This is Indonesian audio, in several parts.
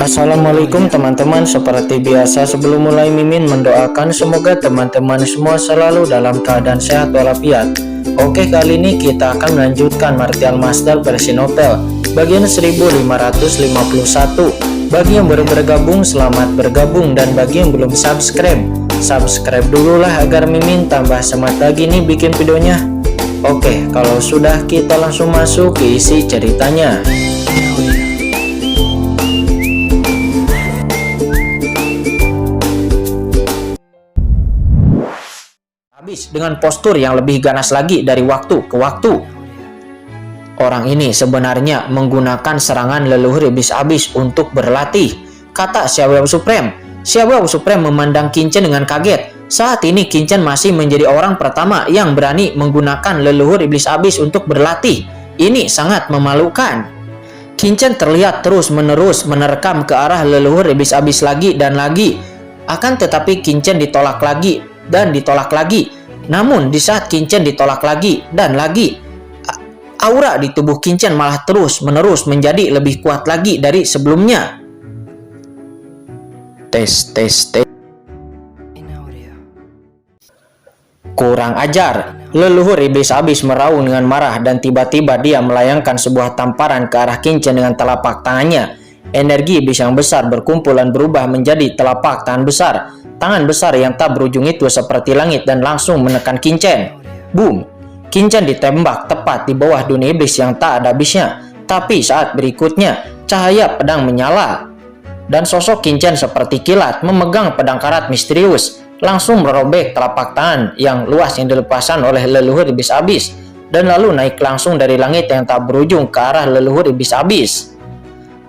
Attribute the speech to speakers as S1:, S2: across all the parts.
S1: Assalamualaikum teman-teman. Seperti biasa sebelum mulai Mimin mendoakan semoga teman-teman semua selalu dalam keadaan sehat walafiat. Oke, kali ini kita akan melanjutkan Martial Master versi novel bagian 1551. Bagi yang baru bergabung, selamat bergabung, dan bagi yang belum subscribe dulu lah agar Mimin tambah semangat lagi nih bikin videonya. Oke, kalau sudah kita langsung masuk ke isi ceritanya. Habis dengan postur yang lebih ganas lagi dari waktu ke waktu. Orang ini sebenarnya menggunakan serangan leluhur iblis abis untuk berlatih, kata Xiaoyao Supreme. Xiaoyao Supreme memandang Qin-Chen dengan kaget. Saat ini Qin-Chen masih menjadi orang pertama yang berani menggunakan leluhur iblis abis untuk berlatih. Ini sangat memalukan. Qin-Chen terlihat terus-menerus menerkam ke arah leluhur iblis abis lagi dan lagi. Akan tetapi Qin-Chen ditolak lagi dan ditolak lagi. Namun di saat Qin-Chen ditolak lagi dan lagi, aura di tubuh Qin-Chen malah terus-menerus menjadi lebih kuat lagi dari sebelumnya. Tes. Kurang ajar. Leluhur iblis abis meraung dengan marah dan tiba-tiba dia melayangkan sebuah tamparan ke arah Qin-Chen dengan telapak tangannya. Energi iblis yang besar berkumpul dan berubah menjadi telapak tangan besar. Tangan besar yang tak berujung itu seperti langit dan langsung menekan Qin-Chen. Boom! Qin-Chen ditembak tepat di bawah dunia iblis yang tak ada habisnya. Tapi saat berikutnya, cahaya pedang menyala. Dan sosok Qin-Chen seperti kilat memegang pedang karat misterius. Langsung merobek telapak tangan yang luas yang dilepaskan oleh leluhur iblis abis. Dan lalu naik langsung dari langit yang tak berujung ke arah leluhur iblis abis.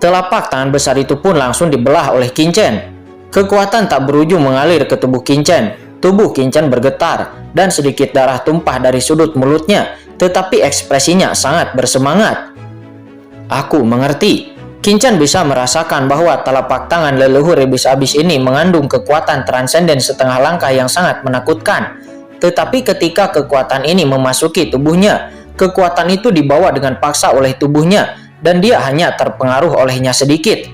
S1: Telapak tangan besar itu pun langsung dibelah oleh Qin-Chen. Kekuatan tak berujung mengalir ke tubuh Qin-Chen. Tubuh Qin-Chen bergetar dan sedikit darah tumpah dari sudut mulutnya, tetapi ekspresinya sangat bersemangat. Aku mengerti. Qin-Chen bisa merasakan bahwa telapak tangan leluhur iblis abis ini mengandung kekuatan transenden setengah langkah yang sangat menakutkan. Tetapi ketika kekuatan ini memasuki tubuhnya, kekuatan itu dibawa dengan paksa oleh tubuhnya dan dia hanya terpengaruh olehnya sedikit.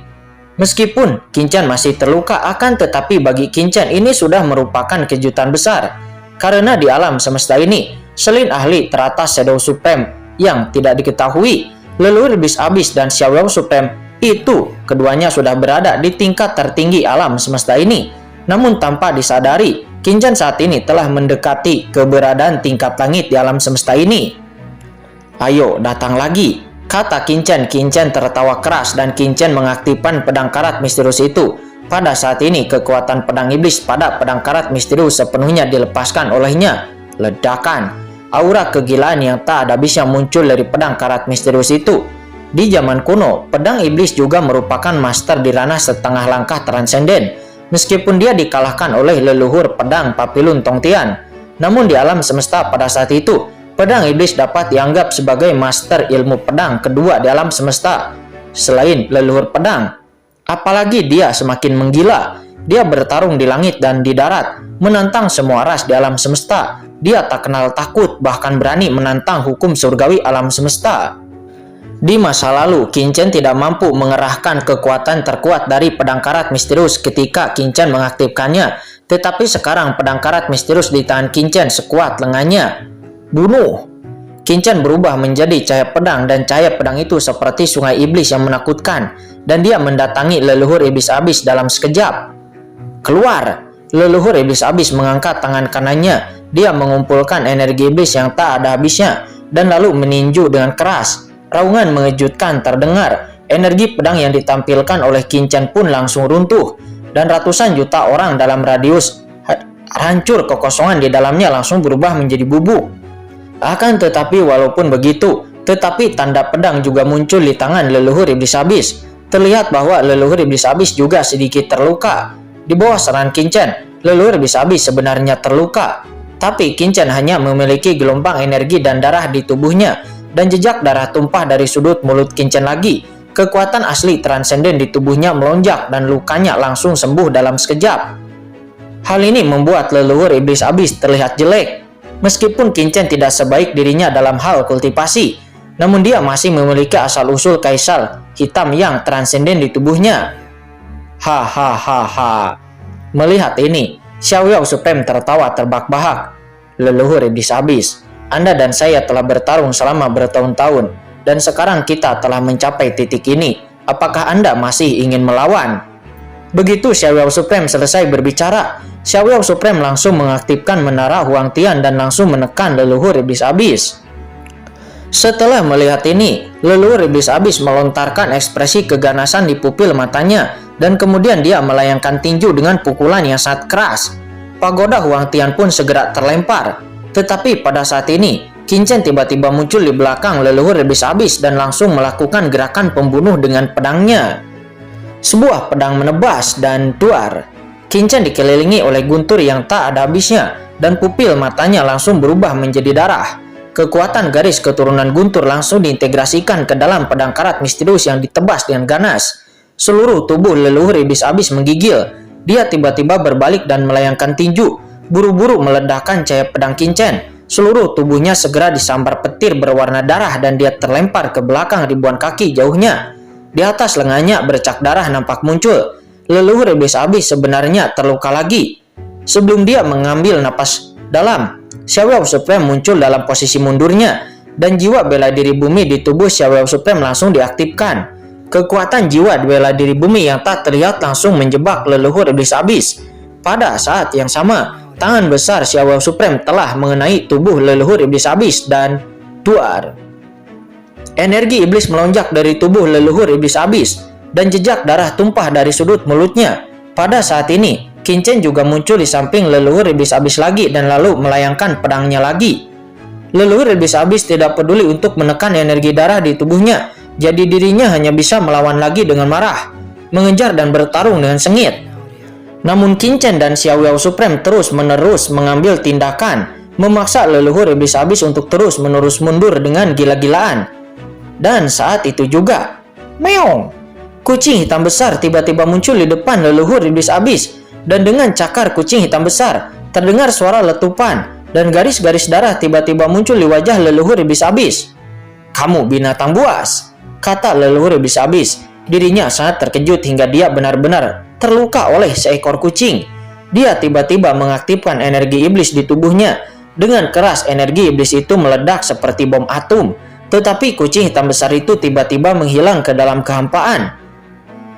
S1: Meskipun Qin-Chen masih terluka, akan tetapi bagi Qin-Chen ini sudah merupakan kejutan besar. Karena di alam semesta ini, selain ahli teratas Shadow Supreme yang tidak diketahui, leluhur iblis abis dan Xiaoyao Supreme itu keduanya sudah berada di tingkat tertinggi alam semesta ini. Namun tanpa disadari, Qin-Chen saat ini telah mendekati keberadaan tingkat langit di alam semesta ini. Ayo datang lagi, kata Qin-Chen. Qin-Chen tertawa keras dan Qin-Chen mengaktifkan pedang karat misterius itu. Pada saat ini kekuatan pedang iblis pada pedang karat misterius sepenuhnya dilepaskan olehnya. Ledakan. Aura kegilaan yang tak ada habisnya muncul dari pedang karat misterius itu. Di zaman kuno, pedang iblis juga merupakan master di ranah setengah langkah transenden. Meskipun dia dikalahkan oleh leluhur pedang Papilun Tongtian. Namun di alam semesta pada saat itu, pedang iblis dapat dianggap sebagai master ilmu pedang kedua di alam semesta selain leluhur pedang. Apalagi dia semakin menggila. Dia bertarung di langit dan di darat, menantang semua ras di alam semesta. Dia tak kenal takut, bahkan berani menantang hukum surgawi alam semesta. Di masa lalu, Qin-Chen tidak mampu mengerahkan kekuatan terkuat dari pedang karat misterius ketika Qin-Chen mengaktifkannya. Tetapi sekarang pedang karat misterius di tangan Qin-Chen sekuat lengannya. Bunuh! Qin-Chen berubah menjadi cahaya pedang dan cahaya pedang itu seperti sungai iblis yang menakutkan dan dia mendatangi leluhur iblis abis dalam sekejap. Keluar! Leluhur iblis abis mengangkat tangan kanannya. Dia mengumpulkan energi iblis yang tak ada habisnya dan lalu meninju dengan keras. Raungan mengejutkan terdengar. Energi pedang yang ditampilkan oleh Qin-Chen pun langsung runtuh dan ratusan juta orang dalam radius hancur, kekosongan di dalamnya langsung berubah menjadi bubuk. Akan tetapi walaupun begitu, tetapi tanda pedang juga muncul di tangan leluhur iblis abis. Terlihat bahwa leluhur iblis abis juga sedikit terluka. Di bawah serangan Qin-Chen, leluhur iblis abis sebenarnya terluka. Tapi Qin-Chen hanya memiliki gelombang energi dan darah di tubuhnya. Dan jejak darah tumpah dari sudut mulut Qin-Chen lagi. Kekuatan asli transenden di tubuhnya melonjak dan lukanya langsung sembuh dalam sekejap. Hal ini membuat leluhur iblis abis terlihat jelek. Meskipun Qin-Chen tidak sebaik dirinya dalam hal kultivasi, namun dia masih memiliki asal-usul kaisar hitam yang transenden di tubuhnya. Hahaha. Melihat ini, Xiao Yao Supreme tertawa terbahak-bahak. Leluhur iblis abis, Anda dan saya telah bertarung selama bertahun-tahun, dan sekarang kita telah mencapai titik ini. Apakah Anda masih ingin melawan? Begitu Xiao Yao Supreme selesai berbicara, Xiao Yao Supreme langsung mengaktifkan menara Huang Tian dan langsung menekan leluhur iblis abis. Setelah melihat ini, leluhur iblis abis melontarkan ekspresi keganasan di pupil matanya, dan kemudian dia melayangkan tinju dengan pukulan yang sangat keras. Pagoda Huang Tian pun segera terlempar. Tetapi pada saat ini, Qin Chen tiba-tiba muncul di belakang leluhur iblis abis dan langsung melakukan gerakan pembunuh dengan pedangnya. Sebuah pedang menebas dan duar. Qin Chen dikelilingi oleh guntur yang tak ada habisnya, dan pupil matanya langsung berubah menjadi darah. Kekuatan garis keturunan guntur langsung diintegrasikan ke dalam pedang karat misterius yang ditebas dengan ganas. Seluruh tubuh leluhur iblis abis menggigil. Dia tiba-tiba berbalik dan melayangkan tinju, buru-buru meledakkan cahaya pedang Qin Chen. Seluruh tubuhnya segera disambar petir berwarna darah dan dia terlempar ke belakang ribuan kaki jauhnya. Di atas lengannya bercak darah nampak muncul. Leluhur iblis abis sebenarnya terluka lagi. Sebelum dia mengambil napas dalam, Xiao Yao Supreme muncul dalam posisi mundurnya, dan jiwa bela diri bumi di tubuh Xiao Yao Supreme langsung diaktifkan. Kekuatan jiwa bela diri bumi yang tak terlihat langsung menjebak leluhur iblis abis. Pada saat yang sama, tangan besar Xiao Yao Supreme telah mengenai tubuh leluhur iblis abis dan duar. Energi iblis melonjak dari tubuh leluhur iblis abis, dan jejak darah tumpah dari sudut mulutnya. Pada saat ini, Qin Chen juga muncul di samping leluhur iblis abis lagi dan lalu melayangkan pedangnya lagi. Leluhur iblis abis tidak peduli untuk menekan energi darah di tubuhnya, jadi dirinya hanya bisa melawan lagi dengan marah, mengejar dan bertarung dengan sengit. Namun Qin Chen dan Xiao Yao Supreme terus-menerus mengambil tindakan, memaksa leluhur iblis abis untuk terus-menerus mundur dengan gila-gilaan. Dan saat itu juga, meong, kucing hitam besar tiba-tiba muncul di depan leluhur iblis abis. Dan dengan cakar kucing hitam besar, terdengar suara letupan, dan garis-garis darah tiba-tiba muncul di wajah leluhur iblis abis. "Kamu binatang buas," kata leluhur iblis abis. Dirinya sangat terkejut hingga dia benar-benar terluka oleh seekor kucing. Dia tiba-tiba mengaktifkan energi iblis di tubuhnya. Dengan keras energi iblis itu meledak seperti bom atom. Tetapi kucing hitam besar itu tiba-tiba menghilang ke dalam kehampaan.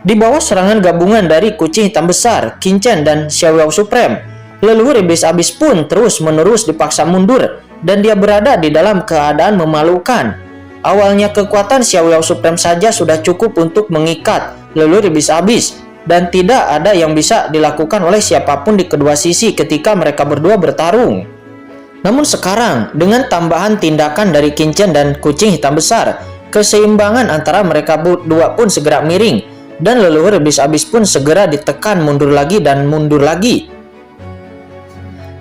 S1: Di bawah serangan gabungan dari kucing hitam besar, Qin Chen dan Xiao Yao Supreme, leluhur iblis abis pun terus-menerus dipaksa mundur, dan dia berada di dalam keadaan memalukan. Awalnya kekuatan Xiao Yao Supreme saja sudah cukup untuk mengikat leluhur iblis abis, dan tidak ada yang bisa dilakukan oleh siapapun di kedua sisi ketika mereka berdua bertarung. Namun sekarang, dengan tambahan tindakan dari Qin Chen dan kucing hitam besar, keseimbangan antara mereka berdua pun segera miring, dan leluhur iblis abis pun segera ditekan mundur lagi dan mundur lagi.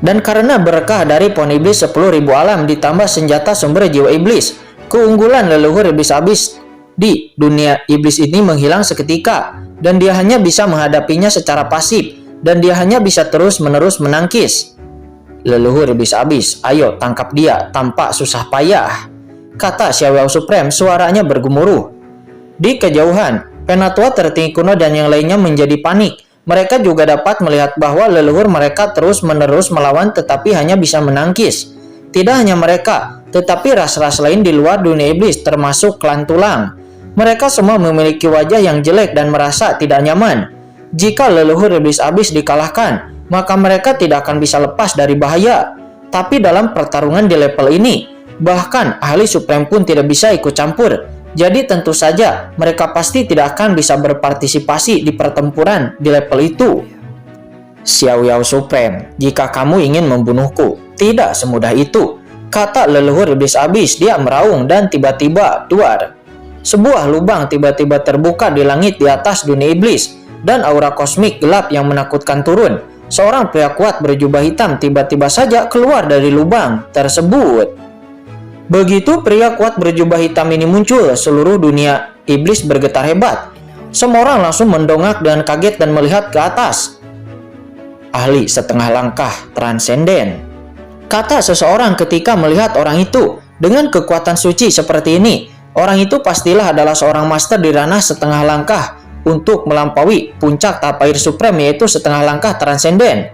S1: Dan karena berkah dari pohon iblis 10.000 alam ditambah senjata sumber jiwa iblis, keunggulan leluhur iblis abis di dunia iblis ini menghilang seketika, dan dia hanya bisa menghadapinya secara pasif, dan dia hanya bisa terus-menerus menangkis. "Leluhur iblis abis, ayo tangkap dia tanpa susah payah," kata Xiao Yao Supreme, suaranya bergemuruh. Di kejauhan, Penatua tertinggi kuno dan yang lainnya menjadi panik. Mereka juga dapat melihat bahwa leluhur mereka terus-menerus melawan tetapi hanya bisa menangkis. Tidak hanya mereka, tetapi ras-ras lain di luar dunia iblis termasuk klan tulang. Mereka semua memiliki wajah yang jelek dan merasa tidak nyaman. Jika leluhur iblis abis dikalahkan, maka mereka tidak akan bisa lepas dari bahaya. Tapi dalam pertarungan di level ini, bahkan ahli supreme pun tidak bisa ikut campur. Jadi tentu saja mereka pasti tidak akan bisa berpartisipasi di pertempuran di level itu. "Xiao Yao Supreme, jika kamu ingin membunuhku, tidak semudah itu," kata leluhur iblis abis. Dia meraung dan tiba-tiba duar. Sebuah lubang tiba-tiba terbuka di langit di atas dunia iblis, dan aura kosmik gelap yang menakutkan turun. Seorang pria kuat berjubah hitam tiba-tiba saja keluar dari lubang tersebut. Begitu pria kuat berjubah hitam ini muncul, seluruh dunia iblis bergetar hebat. Semua orang langsung mendongak dan kaget dan melihat ke atas. "Ahli setengah langkah transenden," kata seseorang ketika melihat orang itu. Dengan kekuatan suci seperti ini, orang itu pastilah adalah seorang master di ranah setengah langkah. untuk melampaui puncak tahap air supreme, yaitu setengah langkah transenden.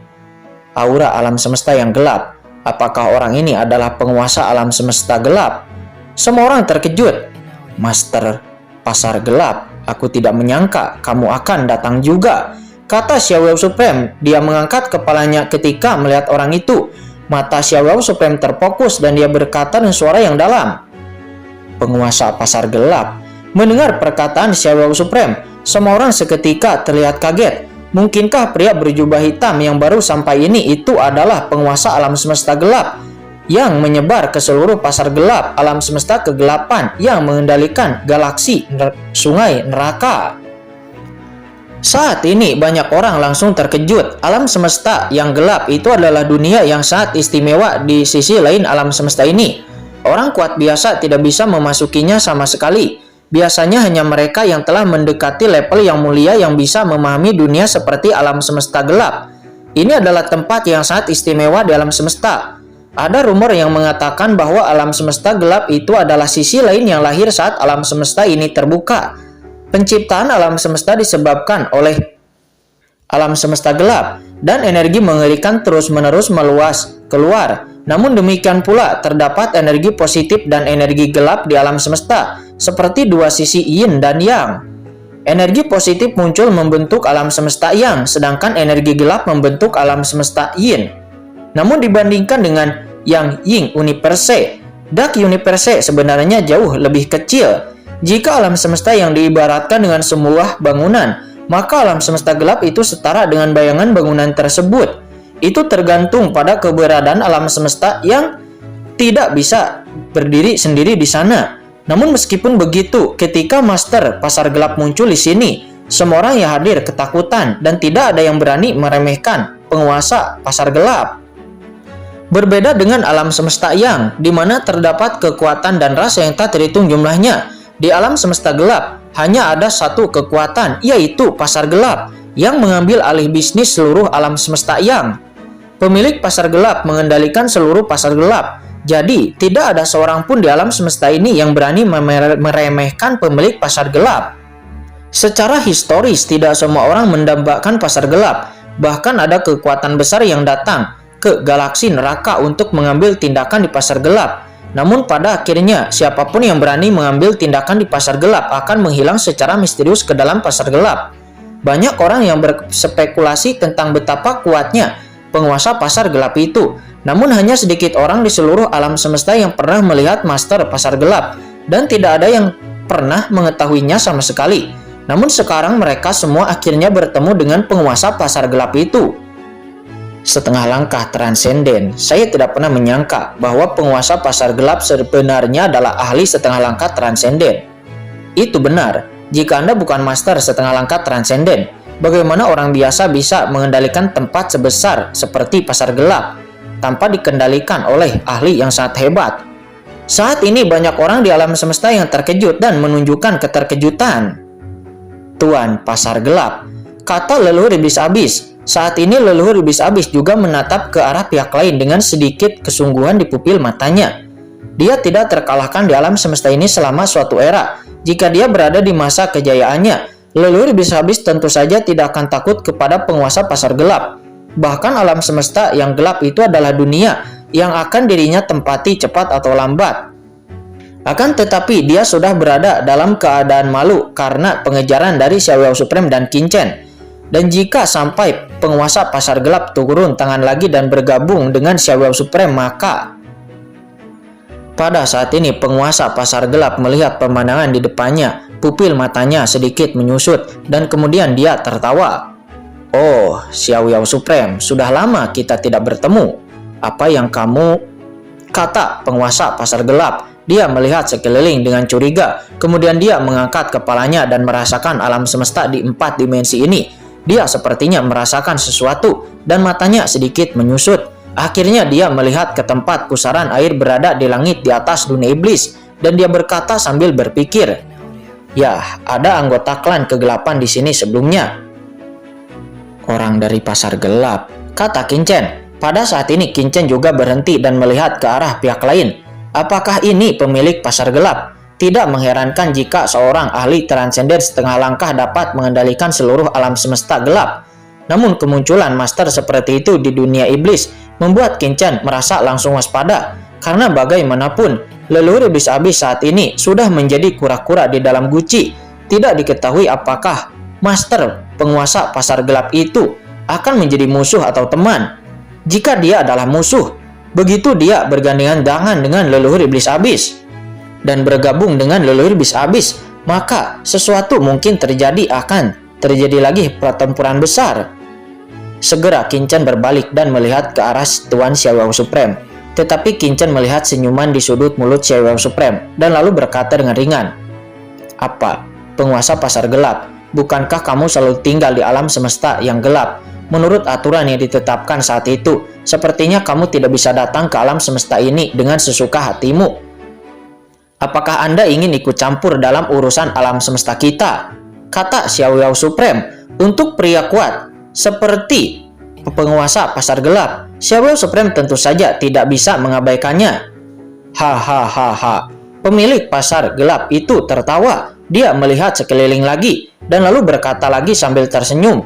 S1: Aura alam semesta yang gelap. Apakah orang ini adalah penguasa alam semesta gelap? Semua orang terkejut. Master pasar gelap, aku tidak menyangka kamu akan datang juga, kata Xiao Supreme. Dia mengangkat kepalanya ketika melihat orang itu. Mata Xiao Supreme terfokus dan dia berkata dengan suara yang dalam, penguasa pasar gelap. Mendengar perkataan Xiao Supreme, semua orang seketika terlihat kaget. Mungkinkah pria berjubah hitam yang baru sampai ini itu adalah penguasa alam semesta gelap yang menyebar ke seluruh pasar gelap alam semesta kegelapan yang mengendalikan galaksi, sungai, neraka? Saat ini banyak orang langsung terkejut. Alam semesta yang gelap itu adalah dunia yang sangat istimewa di sisi lain alam semesta ini. Orang kuat biasa tidak bisa memasukinya sama sekali. Biasanya hanya mereka yang telah mendekati level yang mulia yang bisa memahami dunia seperti alam semesta gelap. Ini adalah tempat yang sangat istimewa di alam semesta. Ada rumor yang mengatakan bahwa alam semesta gelap itu adalah sisi lain yang lahir saat alam semesta ini terbuka. Penciptaan alam semesta disebabkan oleh alam semesta gelap, dan energi mengerikan terus-menerus meluas keluar. Namun demikian pula terdapat energi positif dan energi gelap di alam semesta, seperti dua sisi yin dan yang. Energi positif muncul membentuk alam semesta yang, sedangkan energi gelap membentuk alam semesta yin. Namun dibandingkan dengan yang yin universe, dark universe sebenarnya jauh lebih kecil. Jika alam semesta yang diibaratkan dengan sebuah bangunan, maka alam semesta gelap itu setara dengan bayangan bangunan tersebut. Itu tergantung pada keberadaan alam semesta yang tidak bisa berdiri sendiri di sana. Namun meskipun begitu, ketika Master Pasar Gelap muncul di sini, semua orang yang hadir ketakutan dan tidak ada yang berani meremehkan penguasa Pasar Gelap. Berbeda dengan alam semesta yang, di mana terdapat kekuatan dan rasa yang tak terhitung jumlahnya. Di alam semesta gelap, hanya ada satu kekuatan, yaitu Pasar Gelap, yang mengambil alih bisnis seluruh alam semesta yang. Pemilik pasar gelap mengendalikan seluruh pasar gelap. Jadi, tidak ada seorang pun di alam semesta ini yang berani meremehkan pemilik pasar gelap. Secara historis, tidak semua orang mendambakan pasar gelap. Bahkan ada kekuatan besar yang datang ke galaksi neraka untuk mengambil tindakan di pasar gelap. Namun pada akhirnya, siapapun yang berani mengambil tindakan di pasar gelap akan menghilang secara misterius ke dalam pasar gelap. Banyak orang yang berspekulasi tentang betapa kuatnya penguasa pasar gelap itu. Namun hanya sedikit orang di seluruh alam semesta yang pernah melihat Master Pasar Gelap, dan tidak ada yang pernah mengetahuinya sama sekali. Namun sekarang mereka semua akhirnya bertemu dengan penguasa pasar gelap itu. Setengah langkah transenden. Saya tidak pernah menyangka bahwa penguasa pasar gelap sebenarnya adalah ahli setengah langkah transenden. Itu benar. Jika Anda bukan master setengah langkah transenden, bagaimana orang biasa bisa mengendalikan tempat sebesar seperti pasar gelap tanpa dikendalikan oleh ahli yang sangat hebat? Saat ini banyak orang di alam semesta yang terkejut dan menunjukkan keterkejutan. Tuan Pasar Gelap, kata leluhur iblis abis. Saat ini leluhur iblis abis juga menatap ke arah pihak lain dengan sedikit kesungguhan di pupil matanya. Dia tidak terkalahkan di alam semesta ini selama suatu era. Jika dia berada di masa kejayaannya, leluhur iblis abis tentu saja tidak akan takut kepada penguasa pasar gelap. Bahkan alam semesta yang gelap itu adalah dunia yang akan dirinya tempati cepat atau lambat. Akan tetapi dia sudah berada dalam keadaan malu karena pengejaran dari Xiao Supreme dan Qin Chen. Dan jika sampai penguasa pasar gelap turun tangan lagi dan bergabung dengan Xiao Supreme, maka pada saat ini penguasa pasar gelap melihat pemandangan di depannya. Pupil matanya sedikit menyusut dan kemudian dia tertawa. Oh, Xiao Supreme, sudah lama kita tidak bertemu. Apa yang kamu kata penguasa pasar gelap? Dia melihat sekeliling dengan curiga. Kemudian dia mengangkat kepalanya dan merasakan alam semesta di 4 dimensi ini. Dia sepertinya merasakan sesuatu dan matanya sedikit menyusut. Akhirnya dia melihat ke tempat pusaran air berada di langit di atas dunia iblis. Dan dia berkata sambil berpikir, ya, ada anggota klan kegelapan di sini sebelumnya. Orang dari pasar gelap, kata Qin Chen. Pada saat ini Qin Chen juga berhenti dan melihat ke arah pihak lain. Apakah ini pemilik pasar gelap? Tidak mengherankan jika seorang ahli transenden setengah langkah dapat mengendalikan seluruh alam semesta gelap. Namun kemunculan master seperti itu di dunia iblis membuat Qin merasa langsung waspada, karena bagaimanapun leluhur iblis abis saat ini sudah menjadi kura-kura di dalam guci. Tidak diketahui apakah master penguasa pasar gelap itu akan menjadi musuh atau teman. Jika dia adalah musuh, begitu dia bergandengan tangan dengan leluhur iblis abis dan bergabung dengan leluhur iblis abis, maka sesuatu mungkin akan terjadi lagi pertempuran besar. Segera Qin berbalik dan melihat ke arah Tuan Xiaoyao Supreme. Tetapi Qin melihat senyuman di sudut mulut Xiaoyao Supreme dan lalu berkata dengan ringan, "Apa, penguasa pasar gelap, bukankah kamu selalu tinggal di alam semesta yang gelap? Menurut aturan yang ditetapkan saat itu, sepertinya kamu tidak bisa datang ke alam semesta ini dengan sesuka hatimu. Apakah Anda ingin ikut campur dalam urusan alam semesta kita?" Kata Xiaoyao Supreme. Untuk pria kuat seperti penguasa pasar gelap, Xiaoyao Supreme tentu saja tidak bisa mengabaikannya. Hahaha. Pemilik pasar gelap itu tertawa. Dia melihat sekeliling lagi dan lalu berkata lagi sambil tersenyum,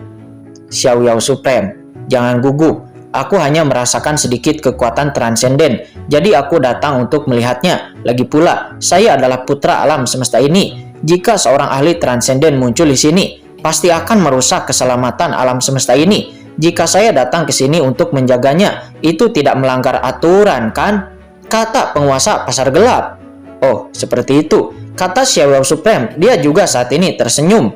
S1: "Xiaoyao Supreme, jangan gugup. Aku hanya merasakan sedikit kekuatan transenden, jadi aku datang untuk melihatnya. Lagi pula, saya adalah putra alam semesta ini. Jika seorang ahli transenden muncul di sini, pasti akan merusak keselamatan alam semesta ini. Jika saya datang ke sini untuk menjaganya, itu tidak melanggar aturan, kan?" Kata penguasa pasar gelap. "Oh, seperti itu," kata Xiaoyao Supreme. Dia juga saat ini tersenyum.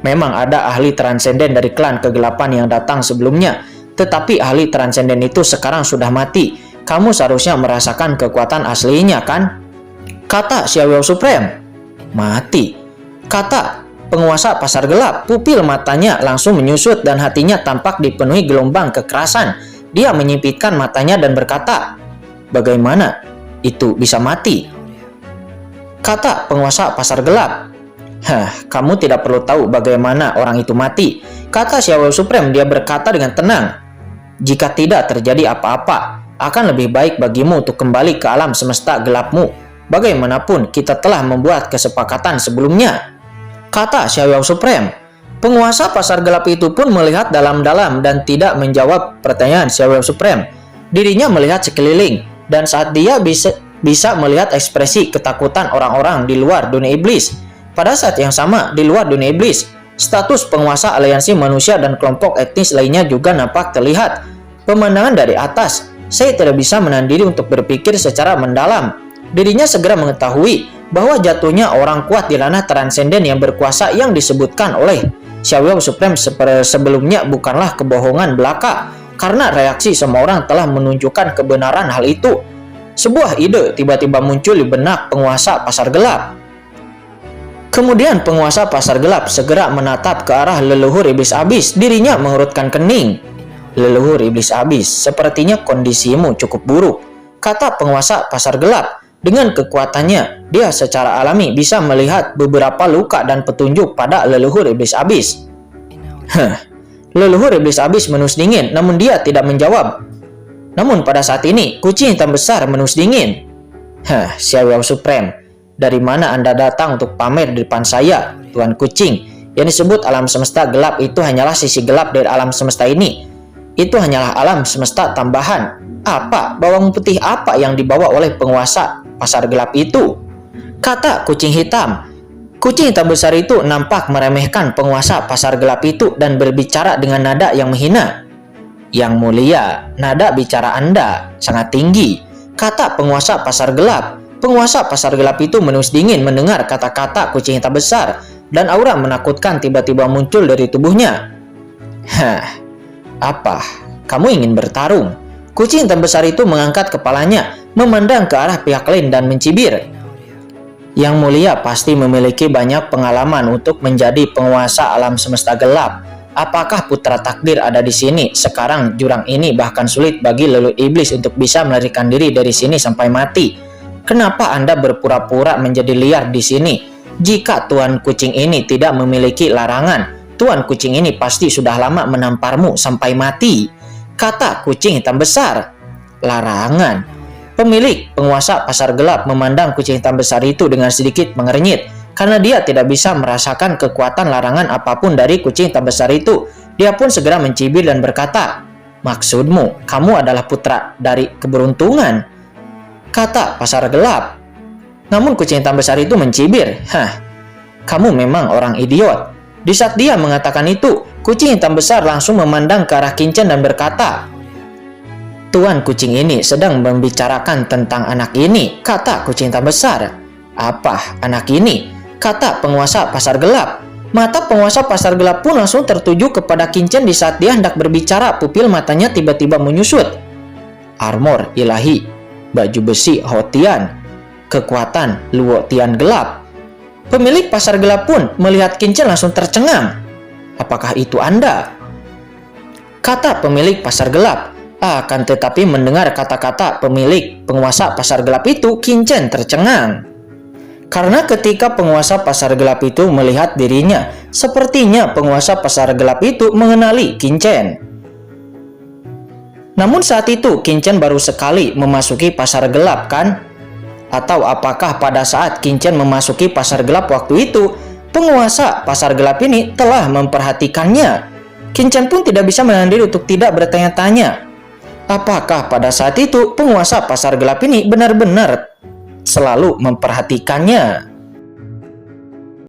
S1: Memang ada ahli transenden dari klan kegelapan yang datang sebelumnya, tetapi ahli transenden itu sekarang sudah mati. Kamu seharusnya merasakan kekuatan aslinya, kan? Kata Xiaoyao Supreme. "Mati," kata penguasa pasar gelap. Pupil matanya langsung menyusut dan hatinya tampak dipenuhi gelombang kekerasan. Dia menyipitkan matanya dan berkata, "Bagaimana itu bisa mati?" Kata penguasa pasar gelap. Kamu tidak perlu tahu bagaimana orang itu mati," kata Xiaoyao Supreme. Dia berkata dengan tenang, "Jika tidak terjadi apa-apa, akan lebih baik bagimu untuk kembali ke alam semesta gelapmu. Bagaimanapun kita telah membuat kesepakatan sebelumnya," kata Xiaoyao Supreme. Penguasa pasar gelap itu pun melihat dalam-dalam dan tidak menjawab pertanyaan Xiaoyao Supreme. Dirinya melihat sekeliling, dan saat dia bisa melihat ekspresi ketakutan orang-orang di luar dunia iblis. Pada saat yang sama, di luar dunia iblis, status penguasa aliansi manusia dan kelompok etnis lainnya juga nampak terlihat. Pemandangan dari atas, saya tidak bisa menahan diri untuk berpikir secara mendalam. Dirinya segera mengetahui bahwa jatuhnya orang kuat di ranah transenden yang berkuasa yang disebutkan oleh Xiaoyao Supreme sebelumnya bukanlah kebohongan belaka, karena reaksi semua orang telah menunjukkan kebenaran hal itu. Sebuah ide tiba-tiba muncul di benak penguasa pasar gelap. Kemudian penguasa pasar gelap segera menatap ke arah leluhur iblis abis. Dirinya mengerutkan kening. "Leluhur iblis abis, sepertinya kondisimu cukup buruk," kata penguasa pasar gelap. Dengan kekuatannya, dia secara alami bisa melihat beberapa luka dan petunjuk pada leluhur iblis abis. Leluhur iblis abis menus dingin, namun dia tidak menjawab. Namun pada saat ini, kucing hitam besar menus dingin. Xiaoyao Supreme, dari mana Anda datang untuk pamer di depan saya, Tuan Kucing? Yang disebut alam semesta gelap itu hanyalah sisi gelap dari alam semesta ini. Itu hanyalah alam semesta tambahan. Apa, bawang putih apa yang dibawa oleh penguasa pasar gelap itu? Kata kucing hitam. Kucing hitam besar itu nampak meremehkan penguasa pasar gelap itu dan berbicara dengan nada yang menghina. "Yang mulia, nada bicara Anda sangat tinggi," kata penguasa pasar gelap. Penguasa pasar gelap itu menus dingin mendengar kata-kata kucing hitam besar, dan aura menakutkan tiba-tiba muncul dari tubuhnya. "Apa? Kamu ingin bertarung?" Kucing hitam besar itu mengangkat kepalanya, memandang ke arah pihak lain dan mencibir. "Yang mulia pasti memiliki banyak pengalaman untuk menjadi penguasa alam semesta gelap. Apakah putra takdir ada di sini? Sekarang jurang ini bahkan sulit bagi leluhur iblis untuk bisa melarikan diri dari sini sampai mati. Kenapa Anda berpura-pura menjadi liar di sini? Jika Tuan Kucing ini tidak memiliki larangan, Tuan Kucing ini pasti sudah lama menamparmu sampai mati," kata kucing hitam besar. "Larangan?" Pemilik penguasa pasar gelap memandang kucing hitam besar itu dengan sedikit mengernyit karena dia tidak bisa merasakan kekuatan larangan apapun dari kucing hitam besar itu. Dia pun segera mencibir dan berkata, "Maksudmu, kamu adalah putra dari keberuntungan?" kata pasar gelap. Namun kucing hitam besar itu mencibir, "Hah, kamu memang orang idiot." Di saat dia mengatakan itu, kucing hitam besar langsung memandang ke arah Kincen dan berkata, "Tuan kucing ini sedang membicarakan tentang anak ini," kata kucing hitam besar. "Apa anak ini?" kata penguasa pasar gelap. Mata penguasa pasar gelap pun langsung tertuju kepada Kincen di saat dia hendak berbicara. Pupil matanya tiba-tiba menyusut. Armor ilahi, baju besi Hotian, kekuatan Luo Tian gelap. Pemilik pasar gelap pun melihat Kincen langsung tercengang. "Apakah itu Anda?" kata pemilik pasar gelap. Akan tetapi mendengar kata-kata pemilik penguasa pasar gelap itu, Kincen tercengang. Karena ketika penguasa pasar gelap itu melihat dirinya, sepertinya penguasa pasar gelap itu mengenali Kincen. Namun saat itu Kincen baru sekali memasuki pasar gelap, kan? Atau apakah pada saat Kincen memasuki pasar gelap waktu itu, penguasa pasar gelap ini telah memperhatikannya? Kincen pun tidak bisa menahan diri untuk tidak bertanya-tanya. Apakah pada saat itu penguasa pasar gelap ini benar-benar selalu memperhatikannya?